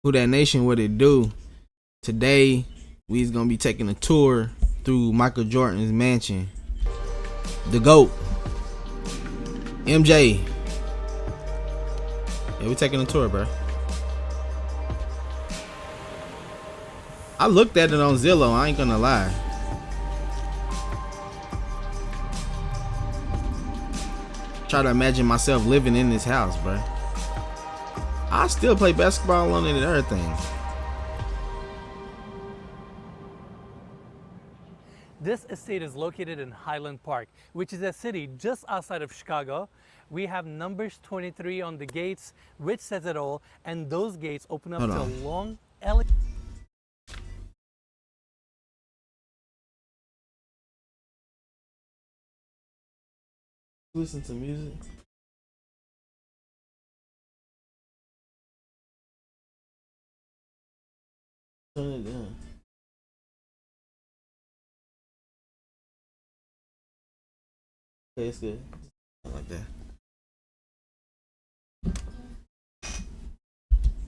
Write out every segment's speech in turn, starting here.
Who That Nation, what it do? Today, we's gonna be taking a tour through Michael Jordan's mansion. The GOAT, MJ. Yeah, we taking a tour, bro. I looked at it on Zillow, I ain't gonna lie. Try to imagine myself living in this house, bro. I still play basketball on it and everything. This estate is located in Highland Park, which is a city just outside of Chicago. We have numbers 23 on the gates, which says it all, and those gates open up to a long alley. Listen to music. Turn it down. Okay, it's good. Like that.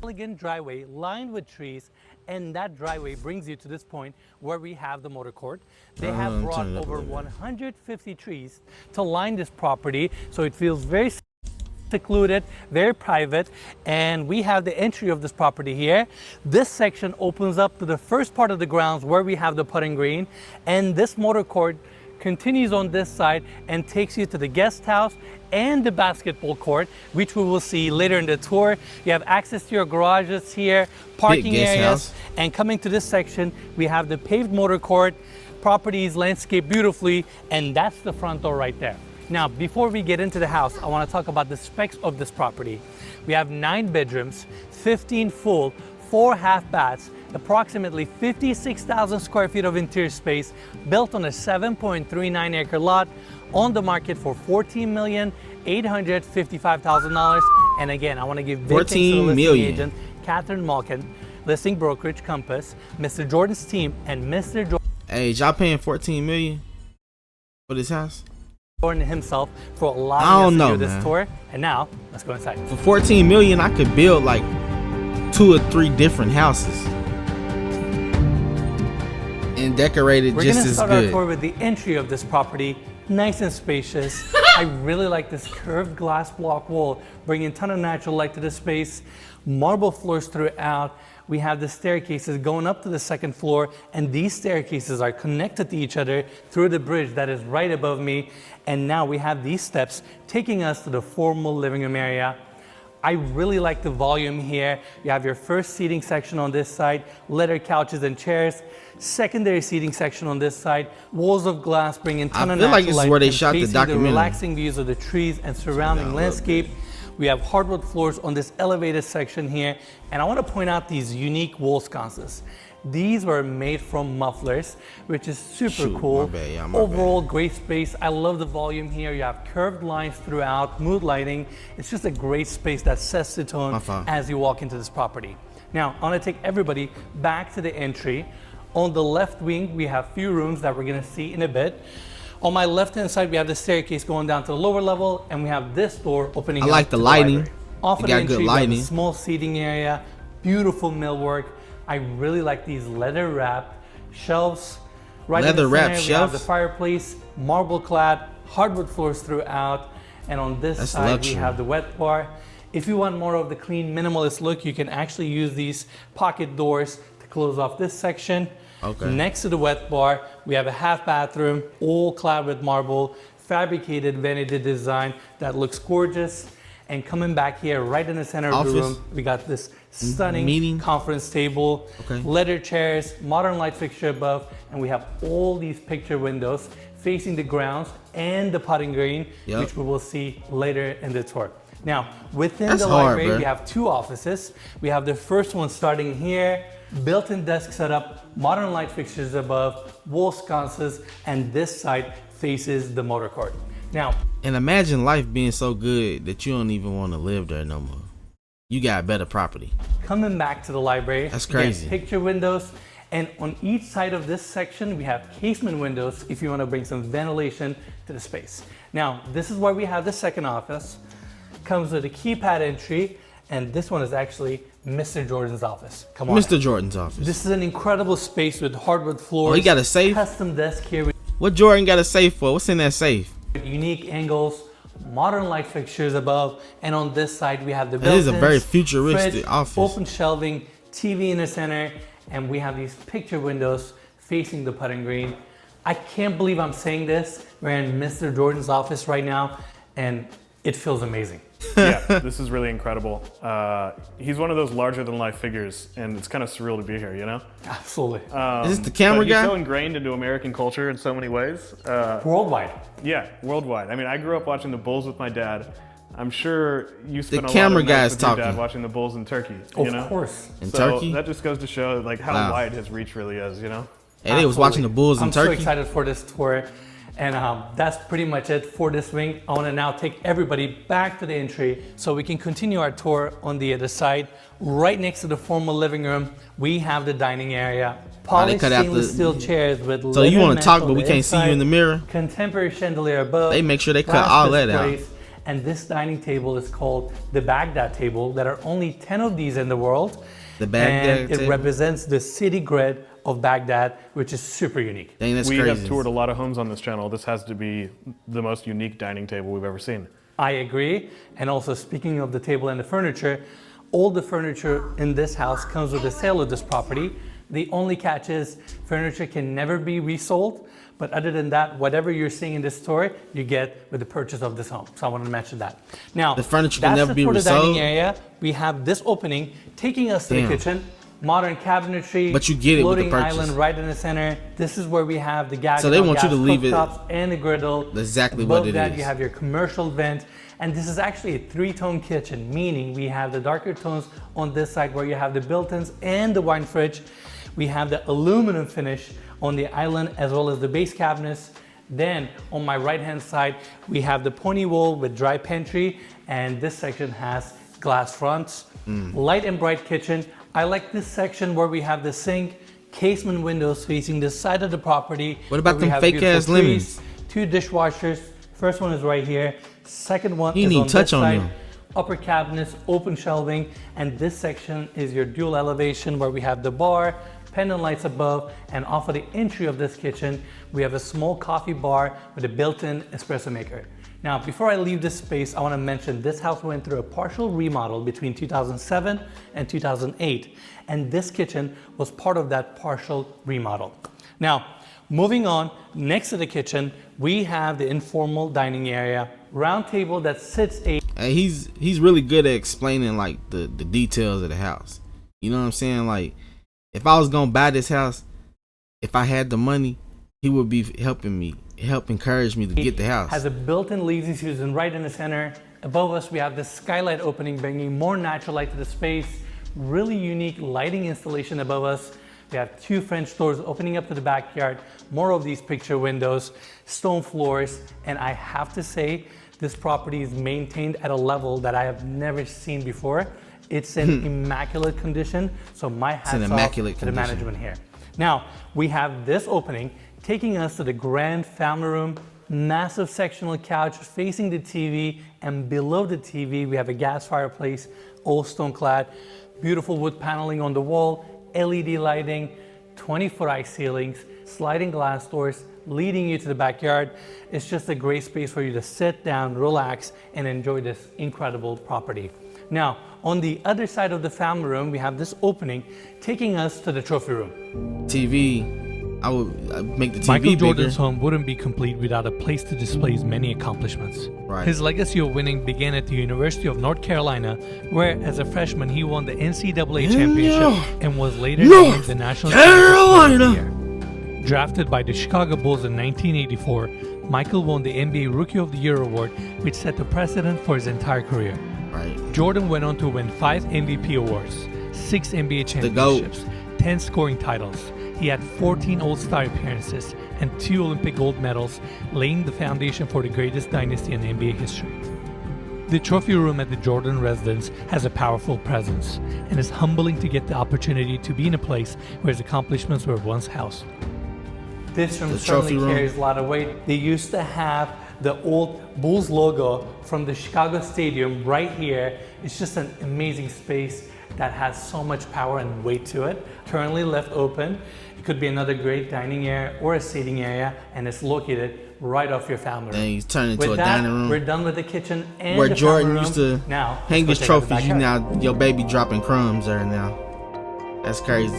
Elegant driveway lined with trees, and that driveway brings you to this point where we have the motor court. They have brought over 150 trees to line this property, so it feels very secluded, very private, and we have the entry of this property here. This section opens up to the first part of the grounds where we have the putting green, and this motor court continues on this side and takes you to the guest house and the basketball court, which we will see later in the tour. You have access to your garages here, parking areas, and coming to this section, we have the paved motor court. Property is landscaped beautifully, and that's the front door right there. Now, before we get into the house, I want to talk about the specs of this property. We have 9 bedrooms, 15 full, 4 half baths, approximately 56,000 square feet of interior space, built on a 7.39 acre lot, on the market for $14,855,000. And again, I want to give big thanks to the listing agent, Catherine Malkin, listing brokerage Compass, Mr. Jordan's team, and Mr. Jordan. Hey, y'all paying $14 million for this house? Jordan himself for allowing us to do this tour. And now, let's go inside. For $14 million, I could build like 2 or 3 different houses and decorate it just as good. We're gonna start our tour with the entry of this property. Nice and spacious. I really like this curved glass block wall, bringing a ton of natural light to the space. Marble floors throughout. We have the staircases going up to the second floor, and these staircases are connected to each other through the bridge that is right above me. And now we have these steps taking us to the formal living room area. I really like the volume here. You have your first seating section on this side, leather couches and chairs. Secondary seating section on this side, walls of glass bringing ton of natural light. I feel like this is where they shot the documentary. The relaxing views of the trees and surrounding landscape. We have hardwood floors on this elevated section here, and I want to point out these unique wall sconces. These were made from mufflers, which is super cool. Overall, great space. I love the volume here. You have curved lines throughout, mood lighting. It's just a great space that sets the tone as you walk into this property. Now, I want to take everybody back to the entry. On the left wing, we have few rooms that we're going to see in a bit. On my left-hand side, we have the staircase going down to the lower level, and we have this door opening up. I like the lighting. Off of the entry, we have a small seating area, beautiful millwork. I really like these leather-wrapped shelves. Right in the center, we have the fireplace, marble-clad, hardwood floors throughout, and on this side, we have the wet bar. If you want more of the clean, minimalist look, you can actually use these pocket doors to close off this section. Next to the wet bar, we have a half bathroom, all clad with marble, fabricated vanity design that looks gorgeous. And coming back here, right in the center of the room, we got this stunning conference table, leather chairs, modern light fixture above, and we have all these picture windows facing the grounds and the putting green, which we will see later in the tour. Now, within the library, we have 2 offices. We have the first one starting here, built-in desk setup, modern light fixtures above, wall sconces, and this side faces the motor court. Now, and imagine life being so good that you don't even want to live there no more. You got better property. Coming back to the library, that's crazy. Picture windows, and on each side of this section, we have casement windows if you want to bring some ventilation to the space. Now, this is where we have the second office. Comes with a keypad entry, and this one is actually Mr. Jordan's office. Come on. Mr. Jordan's office. This is an incredible space with hardwood floors. Oh, he got a safe? Custom desk here with What Jordan got a safe for? What's in that safe? unique angles, modern light fixtures above, and on this side we have the It is a built-ins, very futuristic fridge, office. open shelving, TV in the center, and we have these picture windows facing the putting green. I can't believe I'm saying this. We're in Mr. Jordan's office right now, and it feels amazing. Yeah, this is really incredible. He's one of those larger than life figures, and it's kind of surreal to be here, you know? Absolutely. Is this the camera but he's guy? so ingrained into American culture in so many ways. Worldwide. Yeah, worldwide. I mean, I grew up watching the Bulls with my dad. I'm sure you spent a camera lot of guy nights is with your dad talking. watching the Bulls in Turkey. You know? Of course. In So Turkey? that just goes to show like how Wow. wide his reach really is, you know? And they was watching the Bulls in I'm so Turkey. excited for this tour. And that's pretty much it for this wing. I want to now take everybody back to the entry so we can continue our tour on the other side. Right next to the formal living room, we have the dining area. Polished cut out stainless the- steel chairs with So you want wanna talk, but we can't see you in the mirror? Contemporary chandelier above. They make sure they cut glass all that out. displays. And this dining table is called the Baghdad table. There are only 10 of these in the world. The Baghdad And it table? represents the city grid of Baghdad, which is super unique. Dang, that's We crazy. have toured a lot of homes on this channel. This has to be the most unique dining table we've ever seen. I agree. And also, speaking of the table and the furniture, all the furniture in this house comes with the sale of this property. The only catch is furniture can never be resold. But other than that, whatever you're seeing in this store, you get with the purchase of this home. So I wanted to mention that. Now, The furniture can that's never it be for the resold? dining area. We have this opening taking us to Damn. the kitchen. Modern cabinetry, But you get it with the floating purchase. island right in the center. This is where we have the gas. So they want you to leave it cooktops and the griddle. exactly Above what it that, is. you have your commercial vent, and this is actually a three-tone kitchen, meaning we have the darker tones on this side where you have the built-ins and the wine fridge. We have the aluminum finish on the island as well as the base cabinets. Then on my right-hand side, we have the pony wall with dry pantry, and this section has glass fronts. Light and bright kitchen. I like this section where we have the sink, casement windows facing the side of the property. What about where we them have fake beautiful ass lemons? trees, 2 dishwashers. First one is right here. Second one You is didn't on even touch this on side. them. Upper cabinets, open shelving, and this section is your dual elevation where we have the bar, pendant lights above, and off of the entry of this kitchen, we have a small coffee bar with a built-in espresso maker. Now, before I leave this space, I want to mention this house went through a partial remodel between 2007 and 2008, and this kitchen was part of that partial remodel. Now, moving on, next to the kitchen, we have the informal dining area, round table that sits Hey, he's really good at explaining like the details of the house. You know what I'm saying? Like, if I was gonna buy this house, if I had the money, he would be helping me, help encourage me to get the house. Has a built-in lazy Susan right in the center. Above us, we have this skylight opening, bringing more natural light to the space. Really unique lighting installation above us. We have 2 French doors opening up to the backyard. More of these picture windows, stone floors, and I have to say, this property is maintained at a level that I have never seen before. It's in immaculate condition, so my hats an off immaculate to the condition. management here. Now, we have this opening taking us to the grand family room, massive sectional couch facing the TV, and below the TV, we have a gas fireplace, all stone clad, beautiful wood paneling on the wall, LED lighting, 20-foot high ceilings, sliding glass doors leading you to the backyard. It's just a great space for you to sit down, relax, and enjoy this incredible property. Now, on the other side of the family room, we have this opening taking us to the trophy room. TV, I'd make the TV Michael bigger. Jordan's home wouldn't be complete without a place to display his many accomplishments. Right. His legacy of winning began at the University of North Carolina, where as a freshman he won the NCAA championship and was later named the National Championship Player of the Year. Drafted by the Chicago Bulls in 1984, Michael won the NBA Rookie of the Year award, which set the precedent for his entire career. Right. Jordan went on to win 5 MVP awards, 6 NBA The GOAT. championships, 10 scoring titles. He had 14 All-Star appearances and 2 Olympic gold medals, laying the foundation for the greatest dynasty in NBA history. The trophy room at the Jordan residence has a powerful presence, and it's humbling to get the opportunity to be in a place where his accomplishments were once housed. This room The certainly trophy room. carries a lot of weight. They used to have the old Bulls logo from the Chicago Stadium right here. It's just an amazing space. that has so much power and weight to it. Currently left open. It could be another great dining area or a seating area, and it's located right off your family room. Dang, he's turned into With a that, dining room. we're done with the kitchen and Where the Jordan family used room. to now hang his let's go check out the trophies, you backyard. now your baby dropping crumbs there now. That's crazy.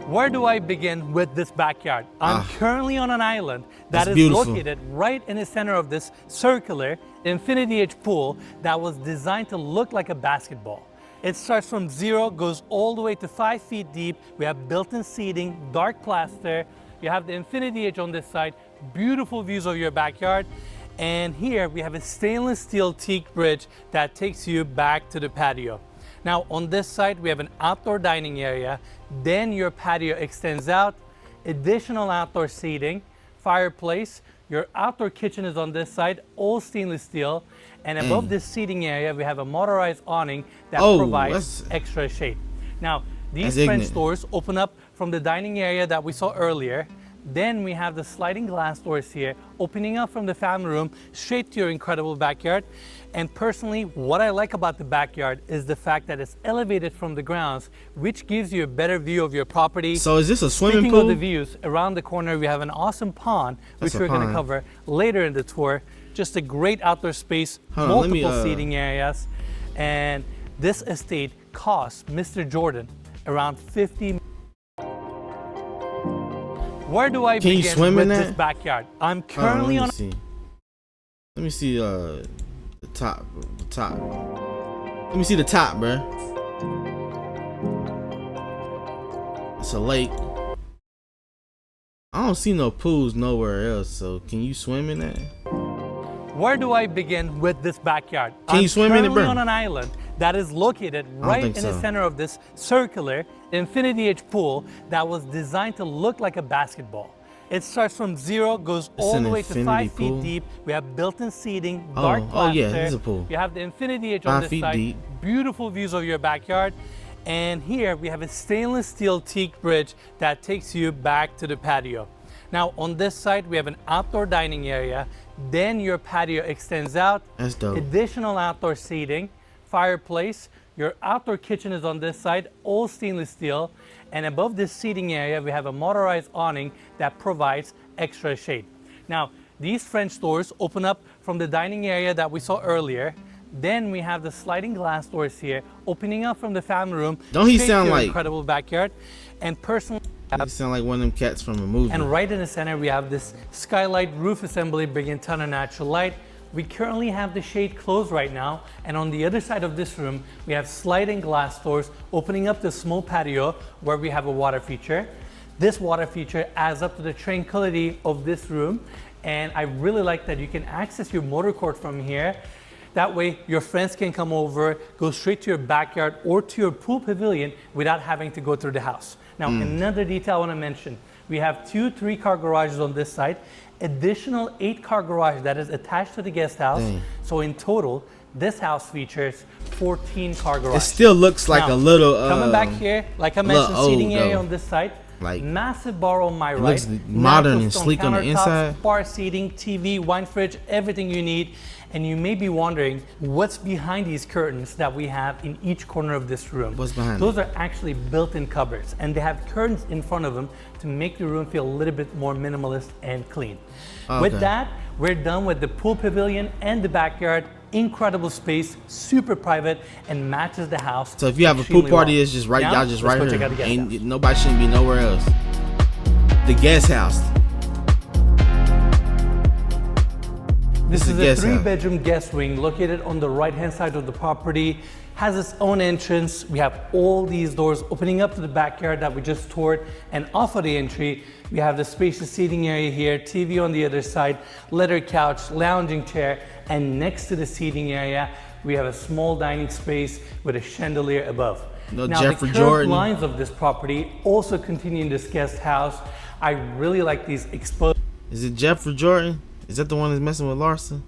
Where do I begin with this backyard? I'm currently on an island that That's is beautiful. located right in the center of this circular infinity edge pool that was designed to look like a basketball. It starts from 0, goes all the way to 5 feet deep. We have built-in seating, dark plaster. You have the infinity edge on this side, beautiful views of your backyard. And here we have a stainless steel teak bridge that takes you back to the patio. Now on this side, we have an outdoor dining area. Then your patio extends out, additional outdoor seating, fireplace. Your outdoor kitchen is on this side, all stainless steel. And above this seating area, we have a motorized awning that provides extra shade. Now, these French doors open up from the dining area that we saw earlier. Then we have the sliding glass doors here, opening up from the family room straight to your incredible backyard. And personally, what I like about the backyard is the fact that it's elevated from the grounds, which gives you a better view of your property. So is this a swimming Speaking pool? of the views, around the corner we have an awesome pond, which we're going to cover later in the tour. Just a great outdoor space, multiple seating areas. And this estate cost Mr. Jordan around $50 million. Where do I begin with this backyard? I'm currently on. Let me see the top. Let me see the top, bro. It's a lake. I don't see no pools nowhere else. So can you swim in that? Where do I begin with this backyard? Can you swim in it, bro? I'm currently on an island that is located right in the center of this circular infinity edge pool that was designed to look like a basketball. It starts from 0, goes all the way to 5 feet deep. We have built-in seating, dark plaster. Oh yeah, it's a pool. You have the infinity edge on this side, deep. Beautiful views of your backyard. And here we have a stainless steel teak bridge that takes you back to the patio. Now on this side, we have an outdoor dining area. Then your patio extends out. That's dope. Additional outdoor seating, fireplace. Your outdoor kitchen is on this side, all stainless steel. And above this seating area, we have a motorized awning that provides extra shade. Now, these French doors open up from the dining area that we saw earlier. Then we have the sliding glass doors here, opening up from the family room. Don't he sound like incredible backyard? And personally, he sound like one of them cats from a movie. And right in the center, we have this skylight roof assembly, bringing a ton of natural light. We currently have the shade closed right now. And on the other side of this room, we have sliding glass doors opening up the small patio where we have a water feature. This water feature adds up to the tranquility of this room. And I really like that you can access your motor court from here. That way, your friends can come over, go straight to your backyard or to your pool pavilion without having to go through the house. Now, another detail I want to mention. We have 2 3-car garages on this side, additional 8-car garage that is attached to the guest house. So in total, this house features 14-car garage. It still looks like a little coming back here, like I mentioned, seating area on this side. Like massive bar on my right. Looks modern and sleek on the inside. Bar seating, TV, wine fridge, everything you need. And you may be wondering what's behind these curtains that we have in each corner of this room. What's behind Those are actually built-in cupboards, and they have curtains in front of them to make the room feel a little bit more minimalist and clean. With that, we're done with the pool pavilion and the backyard. Incredible space, super private, and matches the house. So if you have a pool party, it's just right, y'all just right here. Ain't nobody shouldn't be nowhere else. The guest house. This is a 3-bedroom guest wing located on the right-hand side of the property. Has its own entrance. We have all these doors opening up to the backyard that we just toured. And off of the entry, we have the spacious seating area here, TV on the other side, leather couch, lounging chair, and next to the seating area, we have a small dining space with a chandelier above. Now, the curved lines of this property also continue in this guest house. I really like these exposed. Is it Jeffrey Jordan? Is that the one that's messing with Larsa?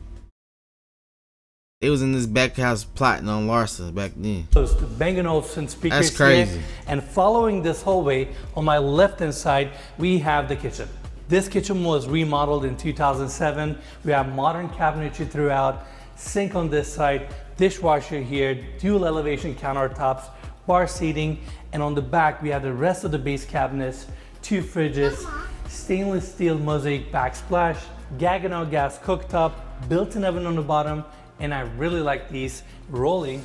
It was in this back house plotting on Larsa back then. Bang & Olufsen speakers. That's crazy. Here. And following this hallway, on my left-hand side, we have the kitchen. This kitchen was remodeled in 2007. We have modern cabinetry throughout, sink on this side, dishwasher here, dual elevation countertops, bar seating, and on the back we have the rest of the base cabinets, 2 fridges, stainless steel mosaic backsplash, Gaggenau gas cooktop, built-in oven on the bottom, and I really like these rolling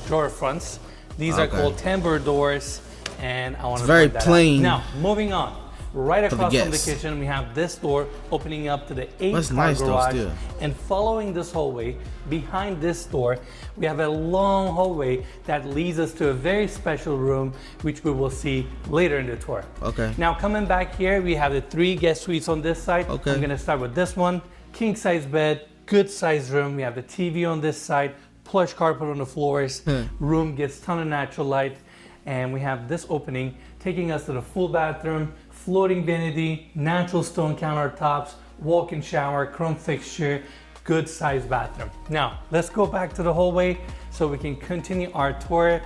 drawer fronts. These are called tambour doors, and I want to very point that plain. out. Now, moving on. Right across from the guests. kitchen, we have this door opening up to the 8-car That's nice though, garage. still. And following this hallway, behind this door, we have a long hallway that leads us to a very special room, which we will see later in the tour. Okay. Now, coming back here, we have the 3 guest suites on this side. Okay. I'm gonna start with this one. King size bed, good size room. We have the TV on this side, plush carpet on the floors. Room gets ton of natural light. And we have this opening taking us to the full bathroom, floating vanity, natural stone countertops, walk-in shower, chrome fixture, good sized bathroom. Now, let's go back to the hallway so we can continue our tour.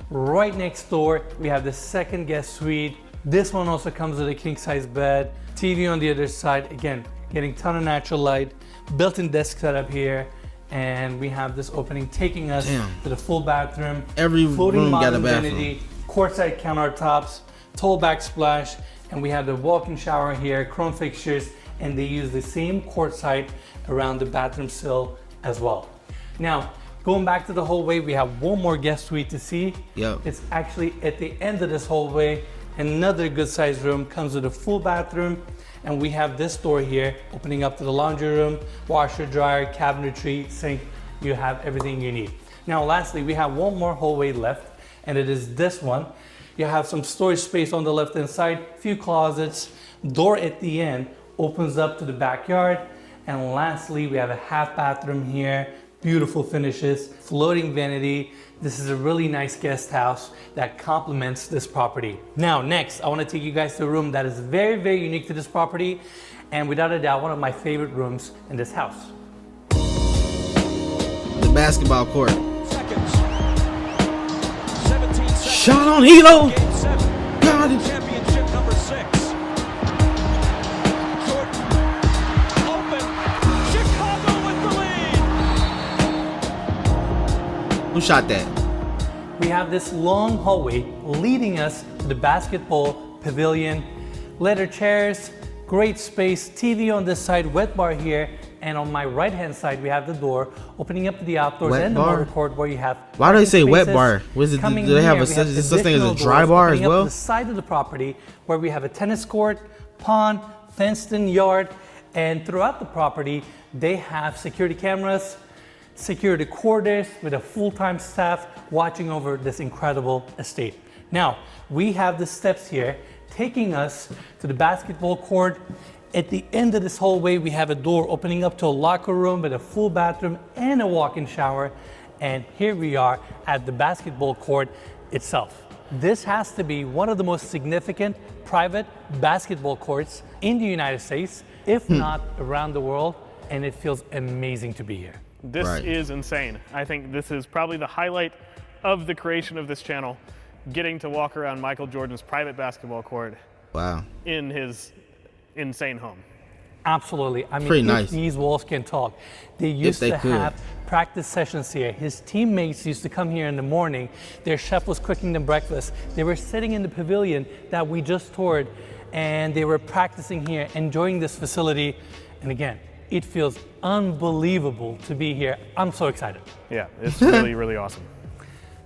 Right next door, we have the second guest suite. This one also comes with a king size bed, TV on the other side, again, getting ton of natural light, built-in desk setup here, and we have this opening taking us to the full bathroom. Every floating room got a modern bathroom. vanity, quartzite countertops, tall backsplash, and we have the walk-in shower here, chrome fixtures, and they use the same quartzite around the bathroom sill as well. Now, going back to the hallway, we have one more guest suite to see. Yep. It's actually at the end of this hallway. Another good sized room, comes with a full bathroom, and we have this door here opening up to the laundry room, washer, dryer, cabinetry, sink. You have everything you need. Now, lastly, we have one more hallway left, and it is this one. You have some storage space on the left hand side, few closets, door at the end opens up to the backyard, and lastly, we have a half bathroom here, beautiful finishes, floating vanity. This is a really nice guest house that complements this property. Now, next, I want to take you guys to a room that is very, very unique to this property, and without a doubt, one of my favorite rooms in this house. The basketball court. Seconds. 17 seconds. Shot on Hilo. Game 7. Got it. Championship number 6. Jordan. Open. Chicago with the lead. Who shot that? We have this long hallway leading us to the basketball pavilion. Leather chairs, great space, TV on this side, wet bar here, and on my right hand side we have the door opening up to the outdoors Wet and bar? the motor court where you have Why do they say wet spaces. bar? Was it- Coming do they have here, a we such- is such thing as a additional dry doors bar as opening up to well? the side of the property where we have a tennis court, pond, fenced-in yard, and throughout the property they have security cameras, security quarters with a full-time staff watching over this incredible estate. Now, we have the steps here taking us to the basketball court. At the end of this hallway, we have a door opening up to a locker room with a full bathroom and a walk-in shower. And here we are at the basketball court itself. This has to be one of the most significant private basketball courts in the United States, if not around the world, and it feels amazing to be here. This Right. is insane. I think this is probably the highlight of the creation of this channel, getting to walk around Michael Jordan's private basketball court Wow. in his insane home. Absolutely. I mean, Pretty if nice. these walls can talk. They used they to could. have practice sessions here. His teammates used to come here in the morning. Their chef was cooking them breakfast. They were sitting in the pavilion that we just toured, and they were practicing here, enjoying this facility. And again, it feels unbelievable to be here. I'm so excited. Yeah, it's really, really awesome.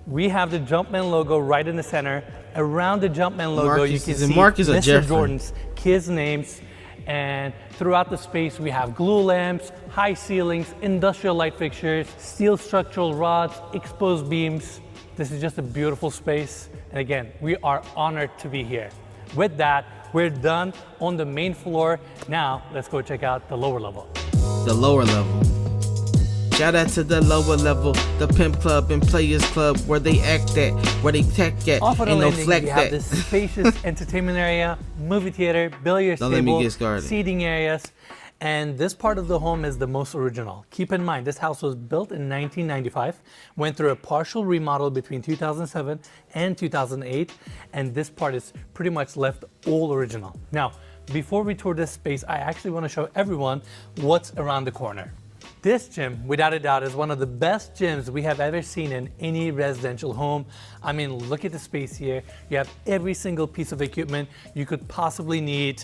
We have the Jumpman logo right in the center. Around the Jumpman logo, you Marcus- can is it see Marcus or Mr. Jeffrey? Jordan's kids' names. And throughout the space, we have glue lamps, high ceilings, industrial light fixtures, steel structural rods, exposed beams. This is just a beautiful space. And again, we are honored to be here. With that, we're done on the main floor. Now, let's go check out the lower level. The lower level. Shout out to the lower level, the pimp club and players club, where they act at, where they tech at, Off of the ain't no landing, fleck we have that. this spacious entertainment area, movie theater, billiards Don't let me table, get started. seating areas, and this part of the home is the most original. Keep in mind, this house was built in 1995, went through a partial remodel between 2007 and 2008, and this part is pretty much left all original. Now, before we tour this space, I actually want to show everyone what's around the corner. This gym, without a doubt, is one of the best gyms we have ever seen in any residential home. I mean, look at the space here. You have every single piece of equipment you could possibly need.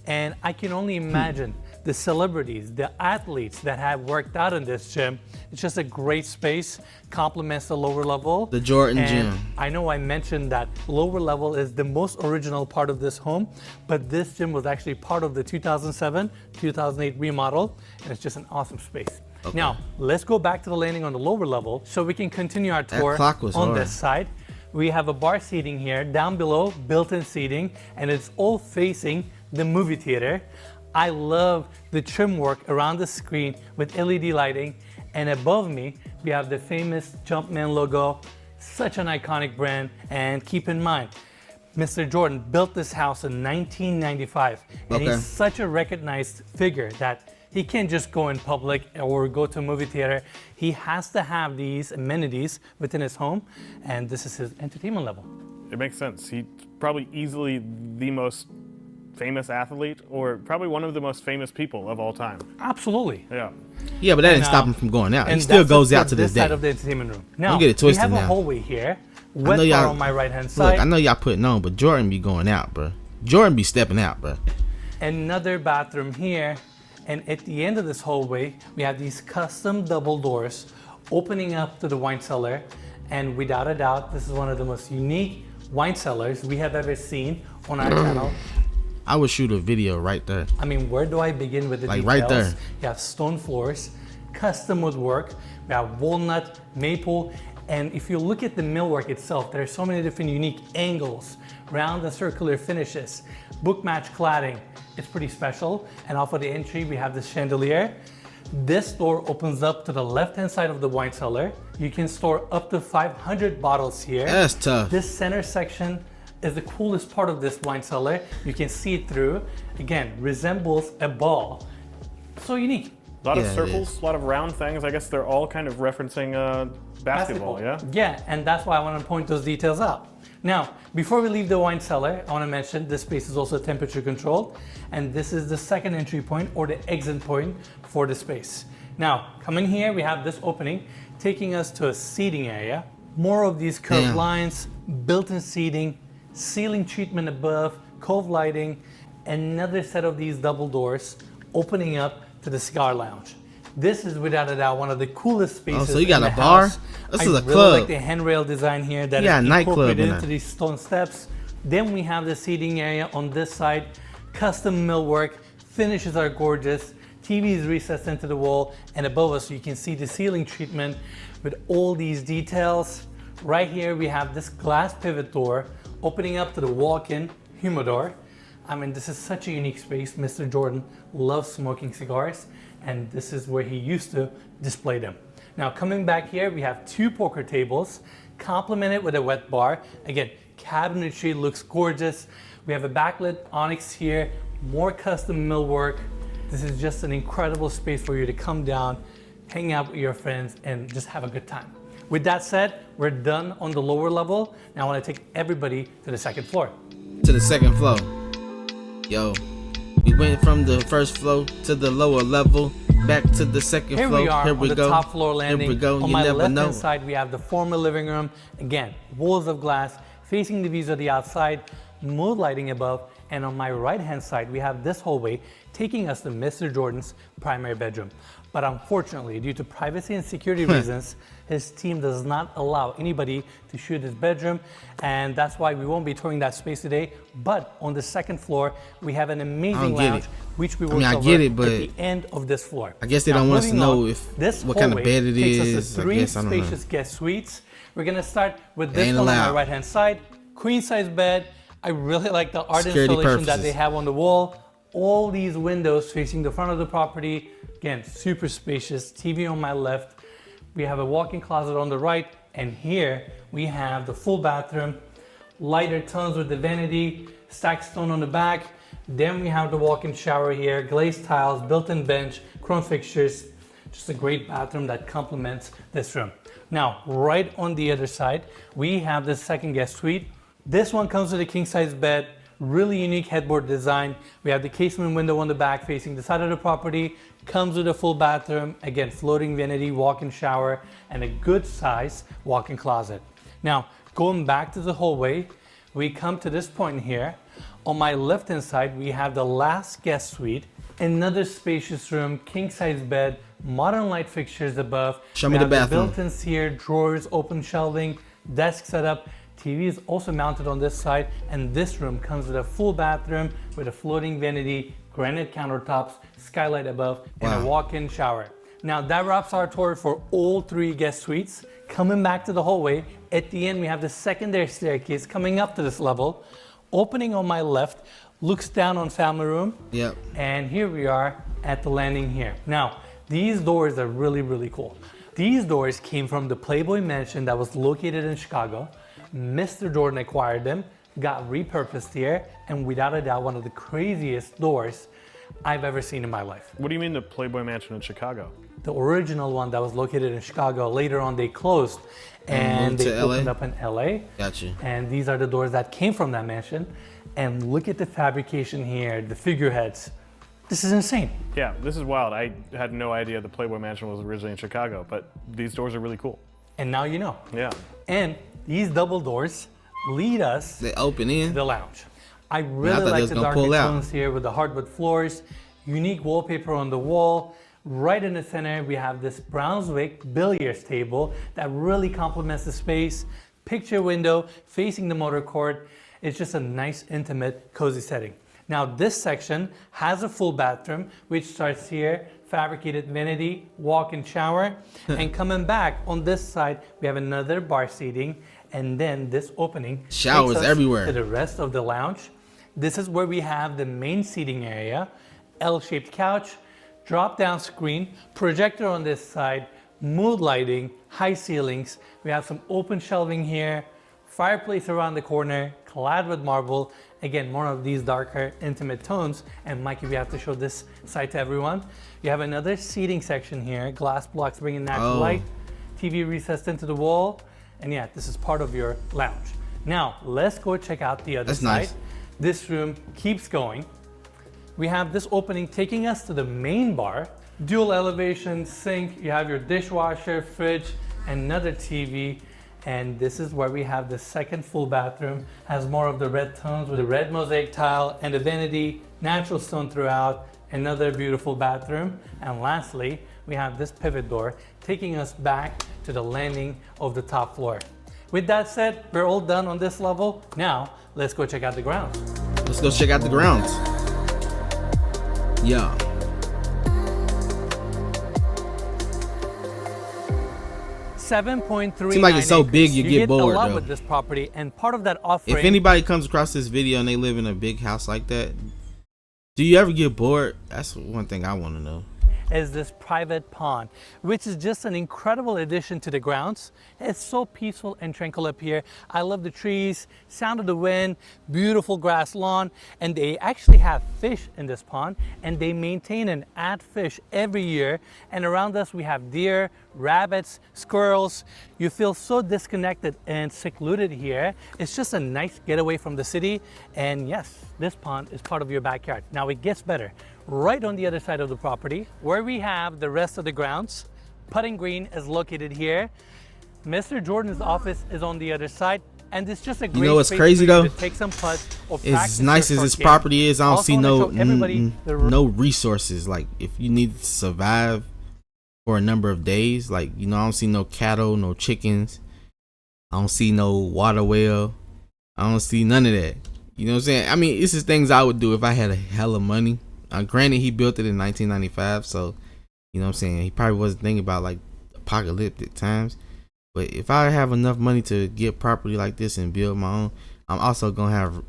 And I can only imagine the celebrities, the athletes that have worked out in this gym. It's just a great space, complements the lower level. The Jordan And gym. I know I mentioned that lower level is the most original part of this home, but this gym was actually part of the 2007-2008 remodel, and it's just an awesome space. Okay. Now, let's go back to the landing on the lower level so we can continue our tour clock was on hard. this side. We have a bar seating here, down below, built-in seating, and it's all facing the movie theater. I love the trim work around the screen with LED lighting, and above me, we have the famous Jumpman logo, such an iconic brand. And keep in mind, Mr. Jordan built this house in 1995, and Okay. he's such a recognized figure that he can't just go in public or go to a movie theater. He has to have these amenities within his home, and this is his entertainment level. It makes sense. He's probably easily the most famous athlete, or probably one of the most famous people of all time. Absolutely. Yeah. Yeah, but that didn't And, stop him from going out. He And still that's goes just out to this side day. of the entertainment room. Now, get it twisted we have a now. hallway here. know Wet bar y'all- on my right-hand side. Look, I know y'all putting on, but Jordan be going out, bro. Jordan be stepping out, bro. Another bathroom here. And at the end of this hallway, we have these custom double doors opening up to the wine cellar. And without a doubt, this is one of the most unique wine cellars we have ever seen on our channel. I would shoot a video right there. I mean, where do I begin with the Like details? right there. You have stone floors, custom woodwork, we have walnut, maple, and if you look at the millwork itself, there are so many different unique angles, round and circular finishes, book match cladding. It's pretty special. And off of the entry, we have this chandelier. This door opens up to the left-hand side of the wine cellar. You can store up to 500 bottles here. That's tough. This center section is the coolest part of this wine cellar. You can see it through. Again, resembles a ball. So unique. A lot of Yeah, it circles, a lot of round things. I guess they're all kind of referencing basketball, yeah? Yeah, and that's why I want to point those details out. Now, before we leave the wine cellar, I want to mention this space is also temperature controlled, and this is the second entry point or the exit point for the space. Now, coming here, we have this opening taking us to a seating area. More of these curved Damn. lines, built-in seating, ceiling treatment above, cove lighting, another set of these double doors opening up to the cigar lounge. This is without a doubt one of the coolest spaces. so you got in a the bar? house. This I is a really club. like the handrail design here that You got is a nightclub incorporated in into there. these stone steps. Then we have the seating area on this side. Custom millwork, finishes are gorgeous. TV is recessed into the wall, and above us you can see the ceiling treatment with all these details. Right here we have this glass pivot door opening up to the walk-in humidor. I mean, this is such a unique space. Mr. Jordan loves smoking cigars, and this is where he used to display them. Now, coming back here, we have two poker tables, complemented with a wet bar. Again, cabinetry looks gorgeous. We have a backlit onyx here, more custom millwork. This is just an incredible space for you to come down, hang out with your friends, and just have a good time. With that said, we're done on the lower level. Now I want to take everybody to the second floor. To the second floor. Yo, we went from the first floor to the lower level, back to the second Here floor. we are Here on we the go. top floor landing. Here we go. On You my never left know. hand side, we have the former living room. Again, walls of glass facing the views of the outside, mood lighting above. And on my right hand side, we have this hallway taking us to Mr. Jordan's primary bedroom. But unfortunately, due to privacy and security reasons, his team does not allow anybody to shoot his bedroom. And that's why we won't be touring that space today. But on the second floor, we have an amazing get lounge, it. which we will I cover get it, but at the end of this floor. I guess they Now, don't want us to moving know on, if this what kind of hallway bed it takes us is. to I three guess I don't know. spacious guest suites. We're gonna start with this Ain't one on allowed. my right hand side. Queen size bed. I really like the art Security installation that purposes. they have on the wall. All these windows facing the front of the property. Again, super spacious. TV on my left. We have a walk-in closet on the right. And here we have the full bathroom. Lighter tones with the vanity, stacked stone on the back. Then we have the walk-in shower here, glazed tiles, built-in bench, chrome fixtures. Just a great bathroom that complements this room. Now, right on the other side, we have the second guest suite. This one comes with a king-size bed, Really unique headboard design. We have the casement window on the back facing the side of the property. Comes with a full bathroom, again floating vanity, walk-in shower, and a good size walk-in closet. Now, going back to the hallway, we come to this point here. On my left-hand side, we have the last guest suite. Another spacious room, king-size bed, modern light fixtures above. Show me the bathroom. Built-ins here, drawers, open shelving, desk setup. TV is also mounted on this side, and this room comes with a full bathroom with a floating vanity, granite countertops, skylight above, and a walk-in shower. Now that wraps our tour for all 3 guest suites. Coming back to the hallway, at the end we have the secondary staircase coming up to this level. Opening on my left, looks down on family room. Yep. And here we are at the landing here. Now, these doors are really, really cool. These doors came from the Playboy Mansion that was located in Chicago. Mr. Jordan acquired them, got repurposed here, and without a doubt, one of the craziest doors I've ever seen in my life. What do you mean the Playboy Mansion in Chicago? The original one that was located in Chicago, later on they closed and moved they to opened LA? up in LA. Gotcha. And these are the doors that came from that mansion. And look at the fabrication here, the figureheads. This is insane. Yeah, this is wild. I had no idea the Playboy Mansion was originally in Chicago, but these doors are really cool. And now you know. Yeah. And these double doors lead us They open to in. the lounge. I thought really they like was the gonna darker pull out. tones here with the hardwood floors, unique wallpaper on the wall. Right in the center, we have this Brunswick billiards table that really complements the space. Picture window facing the motor court. It's just a nice, intimate, cozy setting. Now this section has a full bathroom, which starts here, fabricated vanity, walk-in shower. And coming back on this side, we have another bar seating. And then this opening Showers takes us everywhere. to the rest of the lounge. This is where we have the main seating area, L-shaped couch, drop-down screen, projector on this side, mood lighting, high ceilings. We have some open shelving here, fireplace around the corner, clad with marble. Again, more of these darker, intimate tones. And Mikey, we have to show this side to everyone. You have another seating section here, glass blocks bringing natural light, TV recessed into the wall. And yeah, this is part of your lounge. Now, let's go check out the other That's side. nice. This room keeps going. We have this opening taking us to the main bar. Dual elevation sink, you have your dishwasher, fridge, another TV. And this is where we have the second full bathroom. Has more of the red tones with the red mosaic tile and the vanity, natural stone throughout. Another beautiful bathroom. And lastly, we have this pivot door taking us back to the landing of the top floor. With that said, we're all done on this level. Now, let's go check out the grounds. Let's go check out the grounds. Yeah. $7.3 Seems like it's so big you get bored, a lot though. with this property, and part of that offering If anybody comes across this video and they live in a big house like that, do you ever get bored? That's one thing I want to know. is this private pond, which is just an incredible addition to the grounds. It's so peaceful and tranquil up here. I love the trees, sound of the wind, beautiful grass lawn, and they actually have fish in this pond, and they maintain and add fish every year. And around us we have deer, rabbits, squirrels. You feel so disconnected and secluded here. It's just a nice getaway from the city. And yes, this pond is part of your backyard. Now it gets better. Right on the other side of the property, where we have the rest of the grounds, putting green is located here. Mr. Jordan's office is on the other side, and it's just a great know what's space crazy, for you though? to take some putts or As practice nice your as this short game. property is, I don't Also see wanna no show everybody the no resources. Like if you need to survive for a number of days, like I don't see no cattle, no chickens. I don't see no water well. I don't see none of that. You know what I'm saying? I mean, this is things I would do if I had a hell of money. Granted, he built it in 1995, so you know what I'm saying. He probably wasn't thinking about like apocalyptic times. But if I have enough money to get property like this and build my own, I'm also gonna have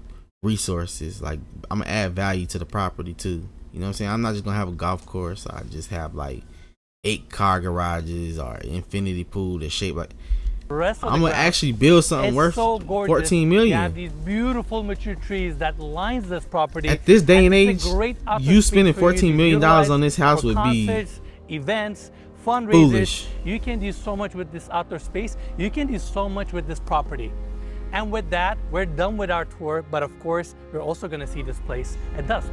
resources. Like I'm gonna add value to the property too. You know what I'm saying? I'm not just gonna have a golf course. I just have like 8 car garages or infinity pool that's shaped like. rest of the I'm gonna grounds. actually build something It's worth so gorgeous. 14 You million. have these beautiful mature trees that lines this property. At this day and it's a age, great outdoor you space spending for you to $14 million utilize on this house for would be concerts, events, fundraisers. foolish. You can do so much with this outdoor space. You can do so much with this property. And with that, we're done with our tour, but of course, you're also gonna see this place at dusk.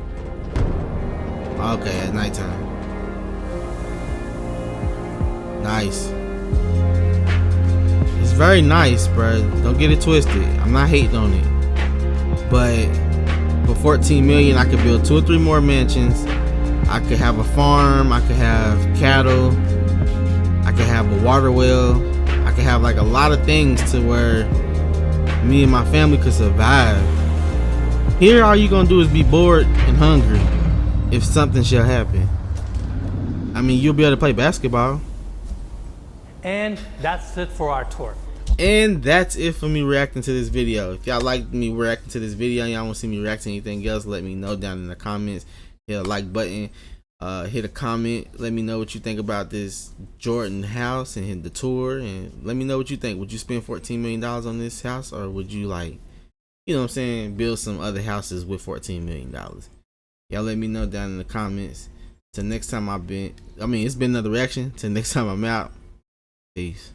Okay, at nighttime. Nice. It's very nice, bro. Don't get it twisted. I'm not hating on it. But for 14 million, I could build 2 or 3 more mansions. I could have a farm. I could have cattle. I could have a water well. I could have like a lot of things to where me and my family could survive. Here, all you gonna do is be bored and hungry if something shall happen. I mean, you'll be able to play basketball. And that's it for our tour. And that's it for me reacting to this video. If y'all like me reacting to this video and y'all want to see me react to anything else, let me know down in the comments. Hit a like button, hit a comment, let me know what you think about this Jordan house and hit the tour, and let me know what you think. Would you spend $14 million on this house, or would you, like, you know what I'm saying, build some other houses with $14 million? Y'all let me know down in the comments. Till next time it's been another reaction. Till next time I'm out. Peace.